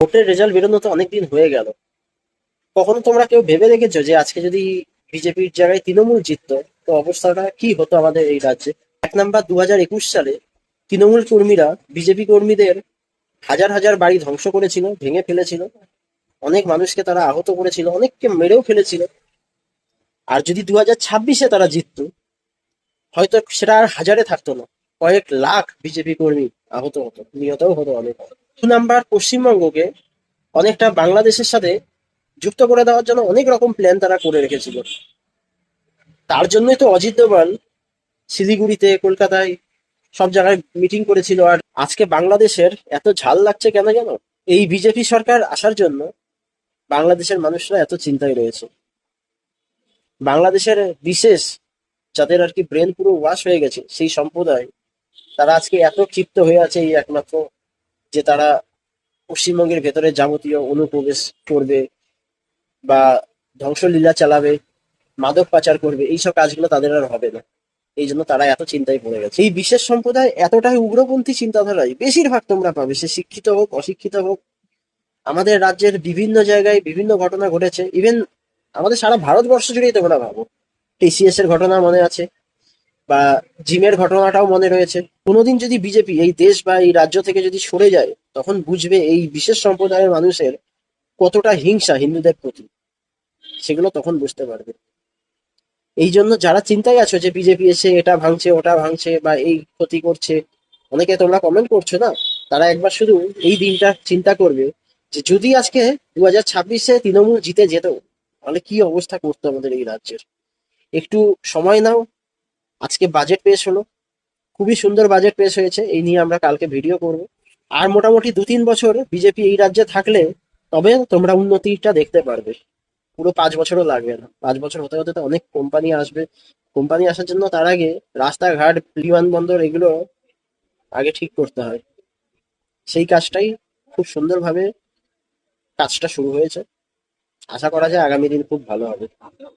ভোটের রেজাল্ট বেরোনো তো অনেকদিন হয়ে গেল। কখনো তোমরা কেউ ভেবে দেখেছো যে আজকে যদি বিজেপির জায়গায় তৃণমূল জিততো, তো অবস্থাটা কি হতো আমাদের এই রাজ্যে? এক নাম্বার, 2021 সালে তৃণমূল কর্মীরা বিজেপি কর্মীদের হাজার হাজার বাড়ি ধ্বংস করেছিল, ভেঙে ফেলেছিল, অনেক মানুষকে তারা আহত করেছিল, অনেককে মেরেও ফেলেছিল। আর যদি 2026-এ তারা জিততো, হয়তো সেটা আর হাজারে থাকতো না, কয়েক লাখ বিজেপি কর্মী আহত হতো, নিহতও হতো অনেক। 2 নাম্বার, পশ্চিমবঙ্গকে অনেকটা বাংলাদেশের সাথে যুক্ত করে দেওয়ার জন্য অনেক রকম প্ল্যান তারা করে রেখেছিল। তার জন্যই তো অজিত দোভাল শিলিগুড়িতে, কলকাতায় সব জায়গায় মিটিং করেছিল। আর আজকে বাংলাদেশের এত ঝাল লাগছে কেন জানো? এই বিজেপি সরকার আসার জন্য বাংলাদেশের মানুষরা এত চিন্তায় রয়েছে। বাংলাদেশের বিশেষ যাদের আর কি ব্রেন পুরো ওয়াশ হয়ে গেছে, সেই সম্প্রদায়, তারা আজকে এত ক্ষিপ্ত হয়ে আছে এই একমাত্র যে তারা পশ্চিমবঙ্গের ভেতরে যাবতীয় অনুপ্রবেশ করবে বা ধ্বংসলীলা চালাবে, মাদক পাচার করবে, এইসব কাজগুলো তাদের আর হবে না। এই জন্য তারা এত চিন্তায় পড়ে গেছে। এই বিশেষ সম্প্রদায় এতটাই উগ্রপন্থী চিন্তাধারায় বেশিরভাগ তোমরা পাবে, সে শিক্ষিত হোক অশিক্ষিত হোক। আমাদের রাজ্যের বিভিন্ন জায়গায় বিভিন্ন ঘটনা ঘটেছে, ইভেন আমাদের সারা ভারতবর্ষ জুড়েই তোমরা ভাবো। টিসিএস এর ঘটনা মনে আছে, বা জিমের ঘটনাটাও মনে রয়েছে। কোনোদিন যদি বিজেপি এই দেশ বা এই রাজ্য থেকে যদি সরে যায়, তখন বুঝবে এই বিশেষ সম্প্রদায়ের মানুষের কতটা হিংসা হিন্দুদের প্রতি, সেগুলো তখন বুঝতে পারবে। এই জন্য যারা চিন্তায় আছো যে বিজেপি এসে এটা ভাঙছে ওটা ভাঙছে বা এই ক্ষতি করছে, অনেকে তোমরা কমেন্ট করছো না, তারা একবার শুধু এই দিনটা চিন্তা করবে যে যদি আজকে 2026-এ তৃণমূল জিতে যেত, তাহলে কি অবস্থা করতো আমাদের এই রাজ্যের। একটু সময় নাও। আজকে বাজেট পেশ হলো, খুবই সুন্দর বাজেট পেশ হয়েছে, এই নিয়ে আমরা কালকে ভিডিও করব। আর মোটামুটি 2-3 বছর বিজেপি এই রাজ্যে থাকলে তবে তোমরা উন্নতিটা দেখতে পারবে। পুরো 5 বছরও লাগবে না, 5 বছর হতে হতে তো অনেক কোম্পানি আসবে। কোম্পানি আসার জন্য তার আগে রাস্তাঘাট, বিমানবন্দর, এগুলো আগে ঠিক করতে হয়। সেই কাজটাই খুব সুন্দরভাবে কাজটা শুরু হয়েছে। আশা করা যায় আগামী দিন খুব ভালো হবে।